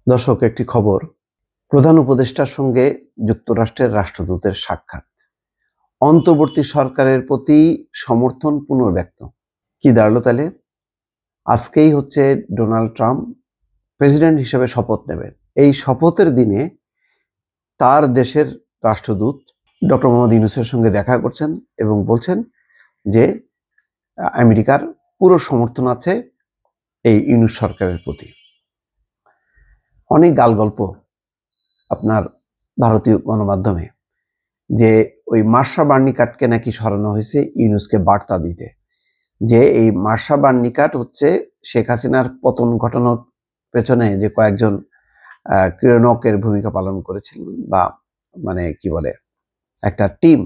দর্শক, একটি খবর। প্রধান উপদেষ্টার সঙ্গে যুক্তরাষ্ট্রের রাষ্ট্রদূতের সাক্ষাৎ। অন্তর্বর্তী সরকারের প্রতি সমর্থন পুনর্ব্যক্ত। কি দাঁড়ালো তাহলে? আজকেই হচ্ছে ডোনাল্ড ট্রাম্প প্রেসিডেন্ট হিসেবে শপথ নেবেন। এই শপথের দিনে তার দেশের রাষ্ট্রদূত ডক্টর মোহাম্মদ ইউনূসের সঙ্গে দেখা করছেন এবং বলছেন যে আমেরিকার পুরো সমর্থন আছে এই ইউনূস সরকারের প্রতি। অনেক গালগল্প আপনার ভারতীয় গণমাধ্যমে যে ওই মার্শা বার্নিকাটকে নাকি সরানো হয়েছে ইউনূসকে বার্তা দিতে, যে এই মার্শা বার্নিকাট হচ্ছে শেখ হাসিনার পতন ঘটানোর পেছনে যে কয়েকজন ক্রীড়নকের ভূমিকা পালন করেছিলেন, বা মানে কি বলে, একটা টিম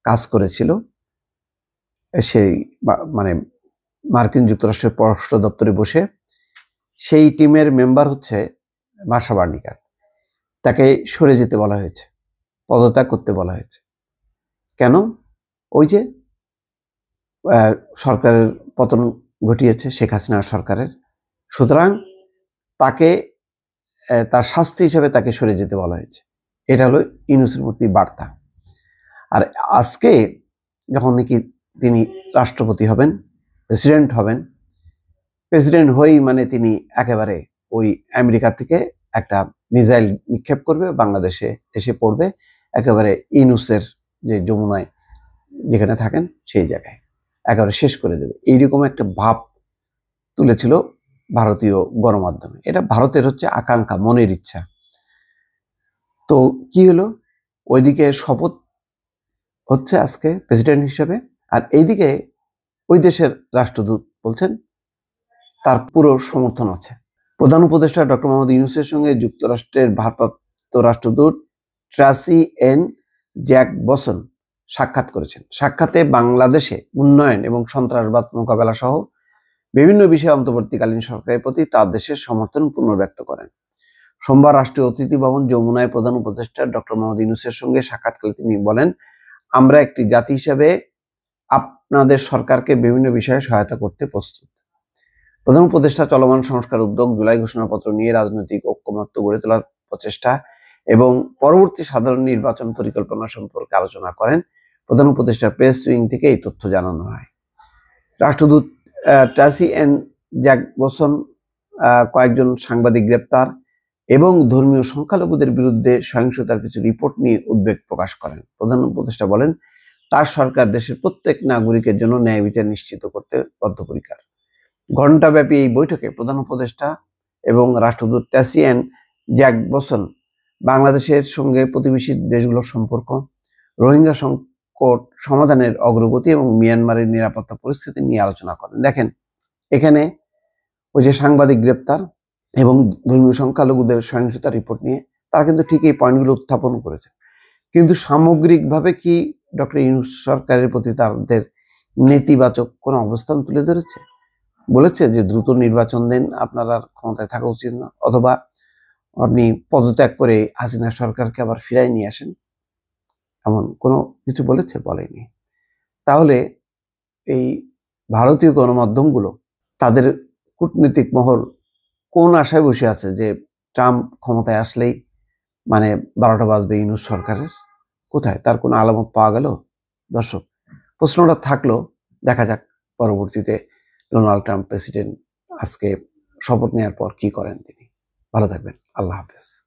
কাজ করেছিল। সেই মানে মার্কিন যুক্তরাষ্ট্রের পররাষ্ট্র দপ্তরে বসে সেই টিমের মেম্বার হচ্ছে মার্শা বার্নিকাট। তাকে সরে যেতে বলা হয়েছে, পদত্যাগ করতে বলা হয়েছে। কেন? ওই যে সরকারের পতন ঘটিয়েছে শেখ হাসিনার সরকারের, সুতরাং তাকে তার শাস্তি হিসেবে তাকে সরে যেতে বলা হয়েছে। এটা হলো ইউনূসের প্রতি বার্তা। আর আজকে যখন নাকি তিনি রাষ্ট্রপতি হবেন, প্রেসিডেন্ট হবেন, প্রেসিডেন্ট হয়েই মানে তিনি একেবারে ওই আমেরিকা থেকে একটা মিসাইল নিক্ষেপ করবে, বাংলাদেশে এসে পড়বে, একেবারে ইউনূসের যে যমুনায় যেখানে থাকেন সেই জায়গায় একেবারে শেষ করে দেবে, এইরকম একটা ভাব তুলেছিল ভারতীয় গণমাধ্যমে। এটা ভারতের হচ্ছে আকাঙ্ক্ষা, মনের ইচ্ছা। তো কি হলো? ওইদিকে শপথ হচ্ছে আজকে প্রেসিডেন্ট হিসেবে, আর এইদিকে ওই দেশের রাষ্ট্রদূত বলছেন তার পুরো সমর্থন আছে। প্রধান উপদেষ্টা ডক্টর মোহাম্মদ ইউনূসের সঙ্গে যুক্তরাষ্ট্রের ভারপ্রাপ্ত রাষ্ট্রদূত ট্রাসি এন জ্যাকবসন সাক্ষাৎ করেছেন। সাক্ষাতে বাংলাদেশে উন্নয়ন এবং সন্ত্রাসবাদ মোকাবেলা সহ বিভিন্ন বিষয়ে অন্তর্বর্তীকালীন সরকারের প্রতি তার দেশের সমর্থন পুনর্ব্যক্ত করেন। সোমবার রাষ্ট্রীয় অতিথি ভবন যমুনায় প্রধান উপদেষ্টা ডক্টর মোহাম্মদ ইউনূসের সঙ্গে সাক্ষাৎকালে তিনি বলেন, আমরা একটি জাতি হিসেবে আপনাদের সরকারকে বিভিন্ন বিষয়ে সহায়তা করতে প্রস্তুত। প্রধান উপদেষ্টা চলমান সংস্কার উদ্যোগ, জুলাই ঘোষণাপত্র নিয়ে রাজনৈতিক ঐকমত্য গড়ে তোলার প্রচেষ্টা এবং পরবর্তী সাধারণ নির্বাচন পরিকল্পনা সম্পর্কে আলোচনা করেন। প্রধান উপদেষ্টার প্রেস উইং থেকে এই তথ্য জানানো হয়। রাষ্ট্রদূত ট্রাসি এন জ্যাকবসন কয়েকজন সাংবাদিক গ্রেপ্তার এবং ধর্মীয় সংখ্যালঘুদের বিরুদ্ধে সহিংসতার কিছু রিপোর্ট নিয়ে উদ্বেগ প্রকাশ করেন। প্রধান উপদেষ্টা বলেন, তার সরকার দেশের প্রত্যেক নাগরিকের জন্য ন্যায় বিচার নিশ্চিত করতে বদ্ধপরিকর। ঘণ্টাব্যাপী এই বৈঠকে প্রধান উপদেষ্টা এবং রাষ্ট্রদূত ট্রাসি এন জ্যাকবসন বাংলাদেশের সঙ্গে প্রতিবেশী দেশগুলোর সম্পর্ক, রোহিঙ্গা সংকট সমাধানের অগ্রগতি এবং মিয়ানমারের নিরাপত্তা পরিস্থিতি নিয়ে আলোচনা করেন। দেখেন, এখানে ওই যে সাংবাদিক গ্রেপ্তার এবং ধর্মীয় সংখ্যালঘুদের সহিংসতার রিপোর্ট নিয়ে তারা কিন্তু ঠিক এই পয়েন্টগুলো উত্থাপন করেছে, কিন্তু সামগ্রিকভাবে কি ডক্টর ইউনূস সরকারের প্রতি তাদের নেতিবাচক কোনো অবস্থান তুলে ধরেছে? বলেছে যে দ্রুত নির্বাচন দেন, আপনারা ক্ষমতায় থাকা উচিত না, অথবা আপনি পদত্যাগ করে হাসিনা সরকারকে আবার ফিরাই নিয়ে আসেন, এমন কোনো কিছু বলেছে? বলেনি। তাহলে এই ভারতীয় গণমাধ্যমগুলো, তাদের কূটনৈতিক মহল কোন আশায় বসে আছে যে ট্রাম্প ক্ষমতায় আসলেই মানে 12টা বাজবে ইউনূস সরকারের? কোথায় তার কোনো আলামত পাওয়া গেল? দর্শক, প্রশ্নটা থাকলো, দেখা যাক পরবর্তীতে ডোনাল্ড ট্রাম্প প্রেসিডেন্ট আজকে শপথ নেওয়ার পর কি করেন তিনি। ভালো থাকবেন। আল্লাহ হাফেজ।